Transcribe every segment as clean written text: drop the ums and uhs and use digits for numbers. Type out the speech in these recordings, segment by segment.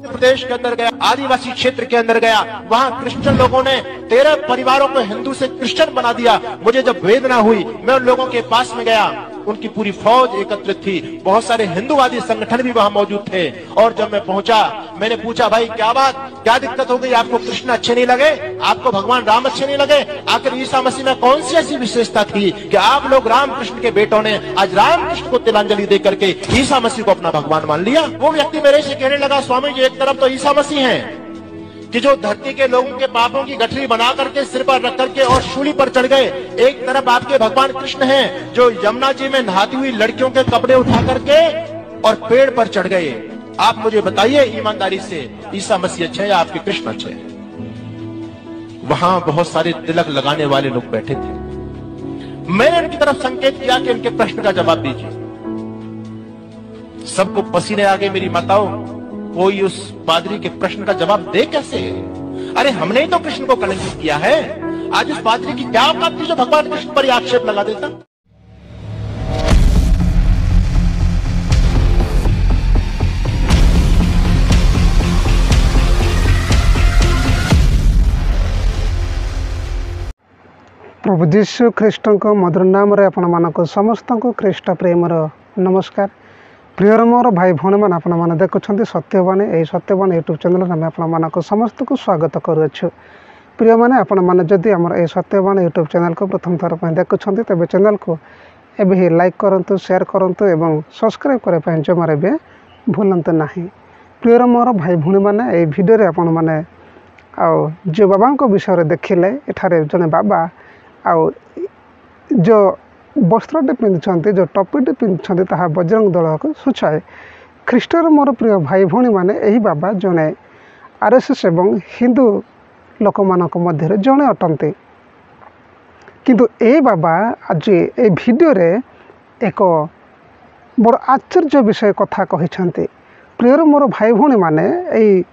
मध्य प्रदेश के अंदर गया, आदिवासी क्षेत्र के अंदर गया, वहाँ क्रिश्चियन लोगों ने 13 परिवारों को हिंदू से क्रिश्चियन बना दिया। मुझे जब वेदना हुई, मैं उन लोगों के पास में गया, उनकी पूरी फौज एकत्रित थी, बहुत सारे हिंदूवादी संगठन भी वहां मौजूद थे। और जब मैं पहुंचा, मैंने पूछा, भाई क्या बात, क्या दिक्कत हो गई, आपको कृष्ण अच्छे नहीं लगे, आपको भगवान राम अच्छे नहीं लगे? आखिर ईसा मसीह में कौन सी ऐसी विशेषता थी कि आप लोग रामकृष्ण के बेटों ने आज रामकृष्ण को तिलांजलि दे करके ईसा मसीह को अपना भगवान मान लिया? वो व्यक्ति मेरे से कहने लगा, स्वामी जी एक तरफ तो ईसा मसीह है कि जो धरती के लोगों के पापों की गठरी बना करके सिर पर रख करके और शूली पर चढ़ गए, एक तरफ आपके भगवान कृष्ण हैं जो यमुना जी में नहाती हुई लड़कियों के कपड़े उठा करके और पेड़ पर चढ़ गए। आप मुझे बताइए ईमानदारी से, ईसा मसीह अच्छे या आपके कृष्ण अच्छे? वहां बहुत सारे तिलक लगाने वाले लोग बैठे थे। मैंने उनकी तरफ संकेत किया कि उनके प्रश्न का जवाब दीजिए। सबको पसीने आ गए मेरी माताओं, कोई उस पादरी के प्रश्न का जवाब दे कैसे? अरे हमने ही तो कृष्ण को कलंकित किया है। आज उस पादरी की क्या औकात थी जो भगवान कृष्ण पर आक्षेप लगा देता? प्रभु जीशु ख्रीष्ट को मधुर नाम आपण मानक समस्त को ख्रीष्ट प्रेमर नमस्कार। प्रियर मोर भाई भौणी मैंने आपण मैंने देखुं सत्यवाणी, यही सत्यवाणी यूट्यूब चैनल में आपण समस्त को स्वागत करुच्छु। प्रिय मैंने आपण मैंने जदि आमर ये सत्यवाणी यूट्यूब चैनल को प्रथम थर पर देखुं तेज चैनल को एवं ही लाइक करूँ, शेयर करूँ और सब्सक्राइब करने जमार भी भूलते ना। प्रियर मोर भाई भौणी मैंने ये भिडियो आपण मैंने जो बाबा विषय देखिले, एठारे जड़े बाबा आउ जो वस्त्रटे पिंधुंट, जो टोपीटे पिंधुंट, ताहा बजरंग दल को सूचाए। ख्रीष्टर मोर प्रिय भाई भौणी मैंने यही बाबा जड़े आरएसएस एवं हिंदू लोक मानक मध्य जड़े अटंती। किंतु ए बाबा आज ए भिडियो रे एक बड़ आश्चर्य विषय कथा कहिसेंती। प्रियर मोर भाई भौणी मैंने यही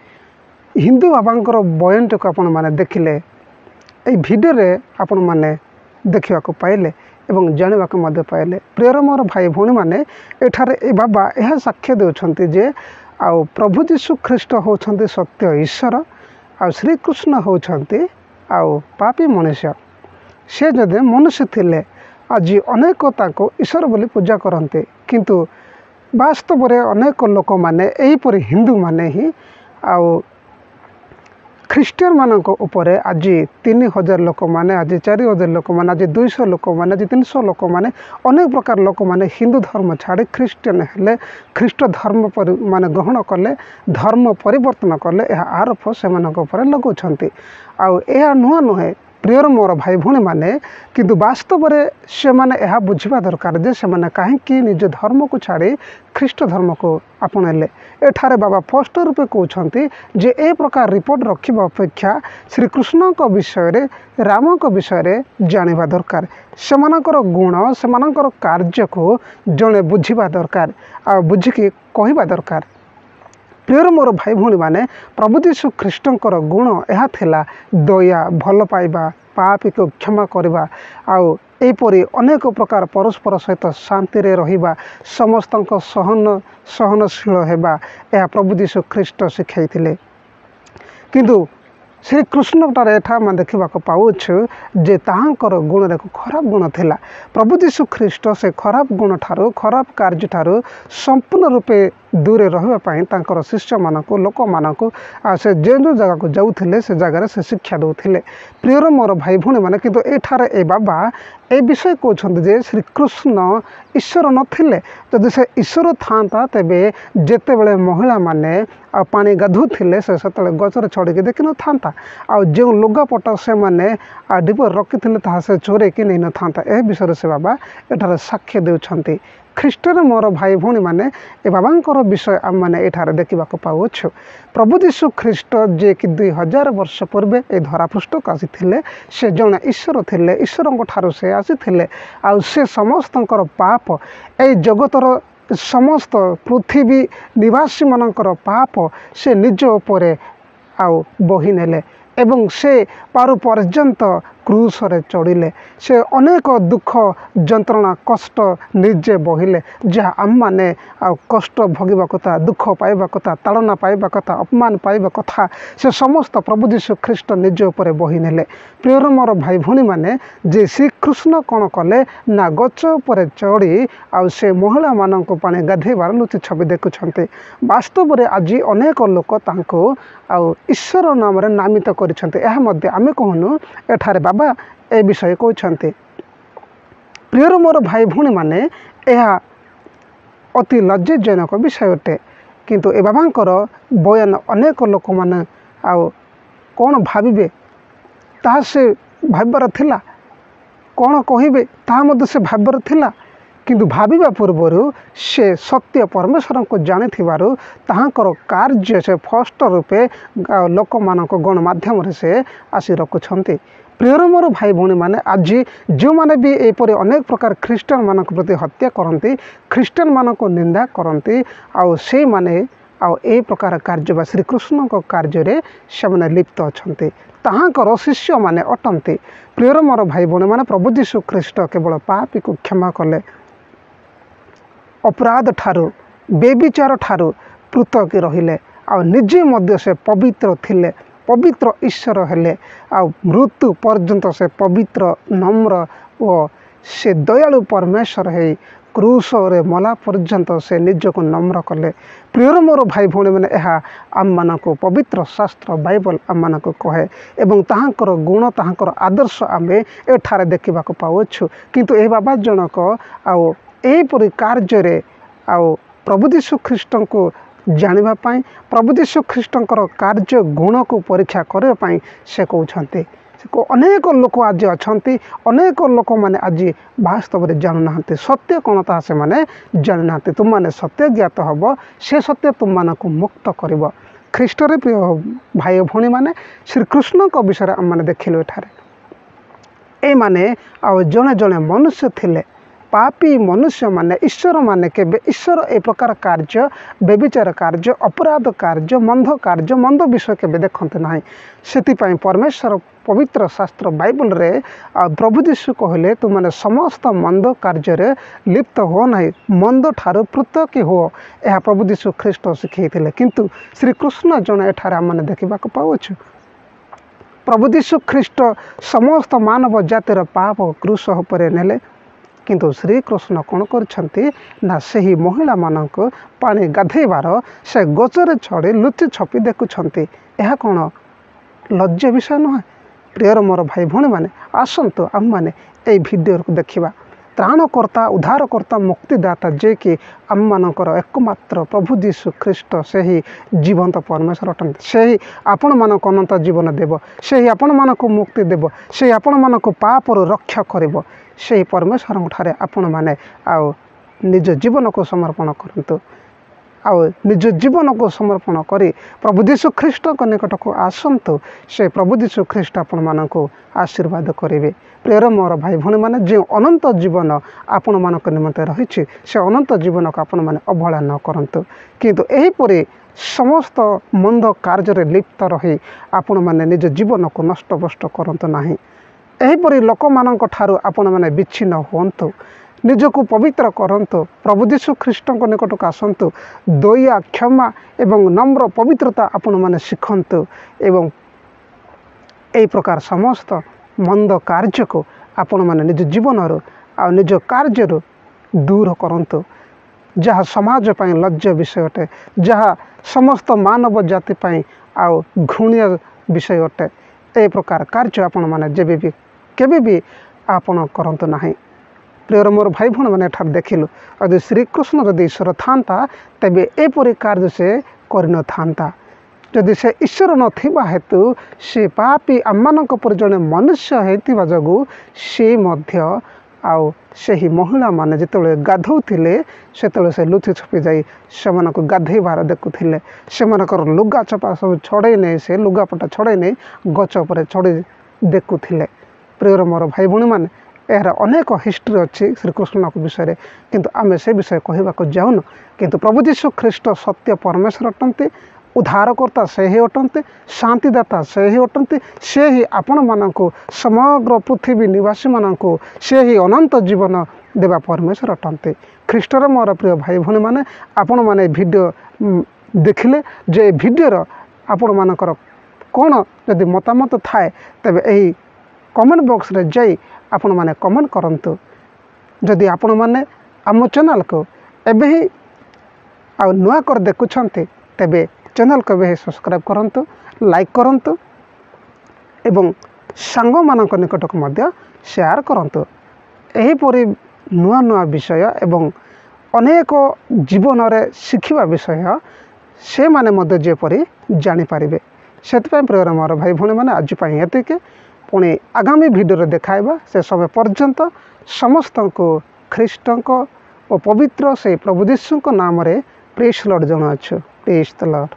हिंदू बाबांकर बयान को आपण मैंने देखिले, ये भिडियो रे आपण मैंने देखा पाइले एवं जानवा पाइले। प्रियर मोर भाई भौणी मैंने एठारे ए बाबा यह साक्ष्य देउछंती जे आउ प्रभु जीशु ख्रीष्ट होछंती सत्य ईश्वर, आ श्रीकृष्ण होछंती आउ पापी मनुष्य। से जदे मनुष्य थिले आज अनेक ताको ईश्वर बोली पूजा करते, किंतु वास्तव में अनेक लोक मैंने यहीपरि हिंदू माने ही आउ ख्रीस्टियन मानक उपरे आज 3000 लोक मैंने, आज 4000 लोक मैंने, आज 200 लोक मैंने, आज 300 लोक मैंने, अनेक प्रकार लोक मैंने हिंदू धर्म छाड़ी ख्रीस्टियन हेले, ख्रीष्ट धर्म माने ग्रहण कले, धर्म परिवर्तन कले, यह आरोप से लगाउछंती। आउ यह नुआ नुहे प्रियर मोर भाई भौणी मैंने, किंतु वास्तव में से माने यह बुझा दरकार जे से माने कहीं निज धर्म को छाड़ी ख्रीष्ट धर्म को आपणेले। एठारे बाबा स्पष्ट रूपे कहते जे ए प्रकार रिपोर्ट रखा अपेक्षा श्रीकृष्ण विषय रे, राम विषय जानिबा दरकार, सेमानकर गुण सेमानकर कार्य को जड़े बुझा दरकार, आ बुझिकी कहवा दरकार। प्रियर मोर भाई भौणी मैंने प्रभु जीशु ख्रीष्टंकर गुण यह थिला दया, भल पाइबा, पापी को क्षमा करवा, आउ एपरी अनेक प्रकार परस्पर सहित शांति रे रहिबा, समस्त सहनशील हेबा, यह प्रभु जीशु ख्रीष्ट शिखाई। किंतु श्रीकृष्णटार एठा मैं देखा पाऊँ जे ताहांकर गुण देखो खराब गुण थिला। प्रभु जीशु ख्रीष्ट से खराब गुण ठारू, खराब कार्य ठारू संपूर्ण रूपे दूरे रहिबा तांकर शिष्य मानक लोक मानक से जो जगह को जाऊथिले से जगार से शिक्षा दौथिले। प्रियर मोर भाई भौणी मैंने किंतु एठारे ए बाबा ए विषय कहते जे श्रीकृष्ण ईश्वर नथिले, जदि से ईश्वर था तेबे जेतेबेले महिला माने पानी गाधुथिले से सेतेबेले गचरे छड़िकी देखि न था, आ जो लुगापटा से माने डिपर रखिथिले ताहा से चोरेकी नहीं न था। ए विषय से बाबा एठारे साक्ष्य देउछंती। ख्रीष्टर मोर भाई भौणी मैंने ए बाबांकर विषय आम मैंने एठारे देखा पाऊँ। प्रभु जीशु ख्रीष्ट जे कि 2000 वर्ष पूर्वे ए धरापृष्ठ को आसी, से जड़े ईश्वर थिले, ईश्वर ठारू से आसी, आ से समस्तंकर पाप ए जगतर समस्त पृथ्वी निवासी मानकर पाप से निज उपरे आउ बही नेले, एवं से पारु पर्यंत କ୍ରୁଶରେ ଚଢ଼ିଲେ, ସେ ଅନେକ ଦୁଃଖ ଯନ୍ତ୍ରଣା କଷ୍ଟ ନିଜେ ବହିଲେ, ଯାହା ଆମମାନେ ଆଉ କଷ୍ଟ ଭୋଗିବା କଥା, ଦୁଃଖ ପାଇବା କଥା, ତାଡ଼ନା ପାଇବା କଥା, ଅପମାନ ପାଇବା କଥା, ସେ ସମସ୍ତ ପ୍ରଭୁ ଯୀଶୁ ଖ୍ରୀଷ୍ଟ ନିଜ ଉପରେ ବହି ନେଲେ। ପ୍ରିୟର ମୋର ଭାଇ ଭଉଣୀମାନେ, ଯେ ଶ୍ରୀକୃଷ୍ଣ କ'ଣ କଲେ ନା ଗଛ ଉପରେ ଚଢ଼ି ଆଉ ସେ ମହିଳାମାନଙ୍କୁ ପାଣି ଗାଧେଇବାର ଲୁଚି ଛବି ଦେଖୁଛନ୍ତି। ବାସ୍ତବରେ ଆଜି ଅନେକ ଲୋକ ତାଙ୍କୁ ଆଉ ଈଶ୍ୱର ନାମରେ ନାମିତ କରିଛନ୍ତି। ଏହା ମଧ୍ୟ ଆମେ କହୁନୁ ଏଠାରେ ବାବା ଏ ବିଷୟ କହୁଛନ୍ତି। ପ୍ରିୟର ମୋର ଭାଇ ଭଉଣୀମାନେ, ଏହା ଅତି ଲଜ୍ଜାଜନକ ବିଷୟ ଅଟେ। କିନ୍ତୁ ଏ ବାବାଙ୍କର ବୟାନ ଅନେକ ଲୋକମାନେ ଆଉ କ'ଣ ଭାବିବେ ତାହା ସେ ଭାବିବାର ଥିଲା, କ'ଣ କହିବେ ତାହା ମଧ୍ୟ ସେ ଭାବିବାର ଥିଲା। କିନ୍ତୁ ଭାବିବା ପୂର୍ବରୁ ସେ ସତ୍ୟ ପରମେଶ୍ୱରଙ୍କୁ ଜାଣିଥିବାରୁ ତାହାଙ୍କର କାର୍ଯ୍ୟ ସେ ଫଷ୍ଟ ରୂପେ ଲୋକମାନଙ୍କ ଗଣମାଧ୍ୟମରେ ସେ ଆସି ରଖୁଛନ୍ତି। ପ୍ରିୟର ମୋର ଭାଇ ଭଉଣୀମାନେ, ଆଜି ଯେଉଁମାନେ ବି ଏପରି ଅନେକ ପ୍ରକାର ଖ୍ରୀଷ୍ଟିଆନମାନଙ୍କ ପ୍ରତି ହତ୍ୟା କରନ୍ତି, ଖ୍ରୀଷ୍ଟିଆନମାନଙ୍କୁ ନିନ୍ଦା କରନ୍ତି, ଆଉ ସେଇମାନେ ଆଉ ଏହି ପ୍ରକାର କାର୍ଯ୍ୟ ବା ଶ୍ରୀକୃଷ୍ଣଙ୍କ କାର୍ଯ୍ୟରେ ସେମାନେ ଲିପ୍ତ ଅଛନ୍ତି, ତାହାଙ୍କର ଶିଷ୍ୟମାନେ ଅଟନ୍ତି। ପ୍ରିୟର ମୋର ଭାଇ ଭଉଣୀମାନେ, ପ୍ରଭୁ ଯୀଶୁ ଖ୍ରୀଷ୍ଟ କେବଳ ପାପୀକୁ କ୍ଷମା କଲେ, ଅପରାଧ ଠାରୁ ବେବିଚାର ଠାରୁ ପୃଥକ ରହିଲେ, ଆଉ ନିଜେ ମଧ୍ୟ ସେ ପବିତ୍ର ଥିଲେ, ପବିତ୍ର ଈଶ୍ୱର ହେଲେ, ଆଉ ମୃତ୍ୟୁ ପର୍ଯ୍ୟନ୍ତ ସେ ପବିତ୍ର ନମ୍ର ଓ ସେ ଦୟାଳୁ ପରମେଶ୍ୱର ହେଇ କ୍ରୁଶରେ ମଲା ପର୍ଯ୍ୟନ୍ତ ସେ ନିଜକୁ ନମ୍ର କଲେ। ପ୍ରିୟର ମୋର ଭାଇ ଭଉଣୀମାନେ, ଏହା ଆମମାନଙ୍କୁ ପବିତ୍ର ଶାସ୍ତ୍ର ବାଇବଲ ଆମମାନଙ୍କୁ କହେ ଏବଂ ତାହାଙ୍କର ଗୁଣ ତାହାଙ୍କର ଆଦର୍ଶ ଆମେ ଏଠାରେ ଦେଖିବାକୁ ପାଉଛୁ। କିନ୍ତୁ ଏହି ବାବା ଜଣକ ଆଉ ଏହିପରି କାର୍ଯ୍ୟରେ ଆଉ ପ୍ରଭୁ ଯୀଶୁ ଖ୍ରୀଷ୍ଟଙ୍କୁ ଜାଣିବା ପାଇଁ, ପ୍ରଭୁ ଯୀଶୁ ଖ୍ରୀଷ୍ଟଙ୍କର କାର୍ଯ୍ୟ ଗୁଣକୁ ପରୀକ୍ଷା କରିବା ପାଇଁ ସେ କହୁଛନ୍ତି। ଅନେକ ଲୋକ ଆଜି ଅଛନ୍ତି, ଅନେକ ଲୋକମାନେ ଆଜି ବାସ୍ତବରେ ଜାଣୁନାହାନ୍ତି ସତ୍ୟ କ'ଣ ତାହା ସେମାନେ ଜାଣିନାହାନ୍ତି। ତୁମମାନେ ସତ୍ୟ ଜ୍ଞାତ ହେବ, ସେ ସତ୍ୟ ତୁମମାନଙ୍କୁ ମୁକ୍ତ କରିବ। ଖ୍ରୀଷ୍ଟରେ ପ୍ରିୟ ଭାଇ ଭଉଣୀମାନେ, ଶ୍ରୀକୃଷ୍ଣଙ୍କ ବିଷୟରେ ଆମମାନେ ଦେଖିଲୁ ଏଠାରେ। ଏମାନେ ଆଉ ଜଣେ ଜଣେ ମନୁଷ୍ୟ ଥିଲେ, ପାପୀ ମନୁଷ୍ୟମାନେ। ଈଶ୍ୱରମାନେ କେବେ ଈଶ୍ୱର ଏ ପ୍ରକାର କାର୍ଯ୍ୟ, ବ୍ୟଭିଚାର କାର୍ଯ୍ୟ, ଅପରାଧ କାର୍ଯ୍ୟ, ମନ୍ଦ ବିଷୟ କେବେ ଦେଖନ୍ତି ନାହିଁ। ସେଥିପାଇଁ ପରମେଶ୍ୱର ପବିତ୍ର ଶାସ୍ତ୍ର ବାଇବଲରେ ପ୍ରଭୁ ଯୀଶୁ କହିଲେ, ତୁମମାନେ ସମସ୍ତ ମନ୍ଦ କାର୍ଯ୍ୟରେ ଲିପ୍ତ ହୁଅ ନାହିଁ, ମନ୍ଦ ଠାରୁ ପୃଥକ ହୁଅ। ଏହା ପ୍ରଭୁ ଯୀଶୁ ଖ୍ରୀଷ୍ଟ ଶିଖାଇଥିଲେ। କିନ୍ତୁ ଶ୍ରୀକୃଷ୍ଣ ଜଣେ ଏଠାରେ ଆମମାନେ ଦେଖିବାକୁ ପାଉଛୁ। ପ୍ରଭୁ ଯୀଶୁ ଖ୍ରୀଷ୍ଟ ସମସ୍ତ ମାନବ ଜାତିର ପାପ କ୍ରୁଶ ଉପରେ ନେଲେ। କିନ୍ତୁ ଶ୍ରୀକୃଷ୍ଣ କ'ଣ କରିଛନ୍ତି ନା ସେହି ମହିଳାମାନଙ୍କୁ ପାଣି ଗାଧେଇବାର ସେ ଗଛରେ ଚଢ଼ି ଲୁଚି ଛପି ଦେଖୁଛନ୍ତି। ଏହା କ'ଣ ଲଜ୍ଜା ବିଷୟ ନୁହେଁ? ପ୍ରିୟର ମୋର ଭାଇ ଭଉଣୀମାନେ, ଆସନ୍ତୁ ଆମମାନେ ଏହି ଭିଡ଼ିଓକୁ ଦେଖିବା। ତ୍ରାଣକର୍ତ୍ତା, ଉଦ୍ଧାରକର୍ତ୍ତା, ମୁକ୍ତିଦାତା, ଯିଏକି ଆମମାନଙ୍କର ଏକମାତ୍ର ପ୍ରଭୁ ଯୀଶୁ ଖ୍ରୀଷ୍ଟ, ସେହି ଜୀବନ୍ତ ପରମେଶ୍ୱର ଅଟନ୍ତି। ସେହି ଆପଣମାନଙ୍କୁ ଅନନ୍ତ ଜୀବନ ଦେବ, ସେହି ଆପଣମାନଙ୍କୁ ମୁକ୍ତି ଦେବ, ସେହି ଆପଣମାନଙ୍କୁ ପାପରୁ ରକ୍ଷା କରିବ। ସେହି ପରମେଶ୍ୱରଙ୍କଠାରେ ଆପଣମାନେ ଆଉ ନିଜ ଜୀବନକୁ ସମର୍ପଣ କରନ୍ତୁ। ଆଉ ନିଜ ଜୀବନକୁ ସମର୍ପଣ କରି ପ୍ରଭୁ ଯୀଶୁ ଖ୍ରୀଷ୍ଟଙ୍କ ନିକଟକୁ ଆସନ୍ତୁ। ସେ ପ୍ରଭୁ ଯୀଶୁ ଖ୍ରୀଷ୍ଟ ଆପଣମାନଙ୍କୁ ଆଶୀର୍ବାଦ କରିବେ। ପ୍ରିୟର ମୋର ଭାଇ ଭଉଣୀମାନେ, ଯେଉଁ ଅନନ୍ତ ଜୀବନ ଆପଣମାନଙ୍କ ନିମନ୍ତେ ରହିଛି, ସେ ଅନନ୍ତ ଜୀବନକୁ ଆପଣମାନେ ଅବହେଳା ନ କରନ୍ତୁ। କିନ୍ତୁ ଏହିପରି ସମସ୍ତ ମନ୍ଦ କାର୍ଯ୍ୟରେ ଲିପ୍ତ ରହି ଆପଣମାନେ ନିଜ ଜୀବନକୁ ନଷ୍ଟଭ୍ରଷ୍ଟ କରନ୍ତୁ ନାହିଁ। ଏହିପରି ଲୋକମାନଙ୍କ ଠାରୁ ଆପଣମାନେ ବିଚ୍ଛିନ୍ନ ହୁଅନ୍ତୁ, ନିଜକୁ ପବିତ୍ର କରନ୍ତୁ, ପ୍ରଭୁ ଯୀଶୁ ଖ୍ରୀଷ୍ଟଙ୍କ ନିକଟକୁ ଆସନ୍ତୁ। ଦୟା, କ୍ଷମା ଏବଂ ନମ୍ର ପବିତ୍ରତା ଆପଣମାନେ ଶିଖନ୍ତୁ ଏବଂ ଏହି ପ୍ରକାର ସମସ୍ତ ମନ୍ଦ କାର୍ଯ୍ୟକୁ ଆପଣମାନେ ନିଜ ଜୀବନରୁ ଆଉ ନିଜ କାର୍ଯ୍ୟରୁ ଦୂର କରନ୍ତୁ, ଯାହା ସମାଜ ପାଇଁ ଲଜ୍ଜା ବିଷୟ ଅଟେ, ଯାହା ସମସ୍ତ ମାନବ ଜାତି ପାଇଁ ଆଉ ଘୃଣ୍ୟ ବିଷୟ ଅଟେ। ଏହି ପ୍ରକାର କାର୍ଯ୍ୟ ଆପଣମାନେ କେବେ ବି ଆପଣ କରନ୍ତୁ ନାହିଁ। ପ୍ରିୟର ମୋର ଭାଇ ଭଉଣୀମାନେ, ଏଠାରେ ଦେଖିଲୁ ଯଦି ଶ୍ରୀକୃଷ୍ଣ ଯଦି ଈଶ୍ୱର ଥାନ୍ତା, ତେବେ ଏପରି କାର୍ଯ୍ୟ ସେ କରିନଥାନ୍ତା। ଯଦି ସେ ଈଶ୍ୱର ନଥିବା ହେତୁ ସେ ପାପୀ ଆମମାନଙ୍କ ପରି ଜଣେ ମନୁଷ୍ୟ ହେଇଥିବା ଯୋଗୁଁ ସେ ମଧ୍ୟ ଆଉ ସେହି ମହିଳାମାନେ ଯେତେବେଳେ ଗାଧୋଉଥିଲେ, ସେତେବେଳେ ସେ ଲୁଚି ଛପି ଯାଇ ସେମାନଙ୍କୁ ଗାଧେଇବାର ଦେଖୁଥିଲେ। ସେମାନଙ୍କର ଲୁଗା ଚପା ସବୁ ଛଡ଼େଇ ନେଇ, ସେ ଲୁଗାପଟା ଛଡ଼େଇ ନେଇ ଗଛ ଉପରେ ଚଢ଼ି ଦେଖୁଥିଲେ। ପ୍ରିୟର ମୋର ଭାଇ ଭଉଣୀମାନେ, ଏହାର ଅନେକ ହିଷ୍ଟ୍ରି ଅଛି ଶ୍ରୀକୃଷ୍ଣଙ୍କ ବିଷୟରେ, କିନ୍ତୁ ଆମେ ସେ ବିଷୟ କହିବାକୁ ଯାଉନୁ। କିନ୍ତୁ ପ୍ରଭୁ ଯୀଶୁ ଖ୍ରୀଷ୍ଟ ସତ୍ୟ ପରମେଶ୍ୱର ଅଟନ୍ତି उद्धारकर्ता से ही अटंती, शांतिदाता से ही अटंती, से ही आपण मानक समग्र पृथ्वी निवासी मानक से ही अनंत जीवन देवा परमेश्वर अटंती। ख्रीष्टर मोर प्रिय भाई भौणी मैंने आपण मैंने वीडियो देखिले जे वीडियोर आपण मानकर कौन जदि मतामत थाए तेबे एही कमेंट बॉक्स रे जाई आपण माने कमेंट करंतु। जदि आपण माने आम चैनल को एबे ही आ नुआ कर देखुछंते तेबे चैनल को भी सब्सक्राइब करंतु, लाइक करंतु एवं सांग मानक निकट को मध्य शेयर करंतु। एही परि नुआ नुआ विषय एवं अनेक जीवन रे शिखिबा विषय से माने मध्य जेपरि जानि पारिबे। सेतपय प्रिय मोर भाई भौणी माने आज पई एतिके पुणी आगामी वीडियो देखाइबा। से समय पर्यंत समस्त को ख्रीष्टक और पवित्र से प्रभु यीशु नाम रे प्रेज लॉर्ड जनाछु। Praise the Lord.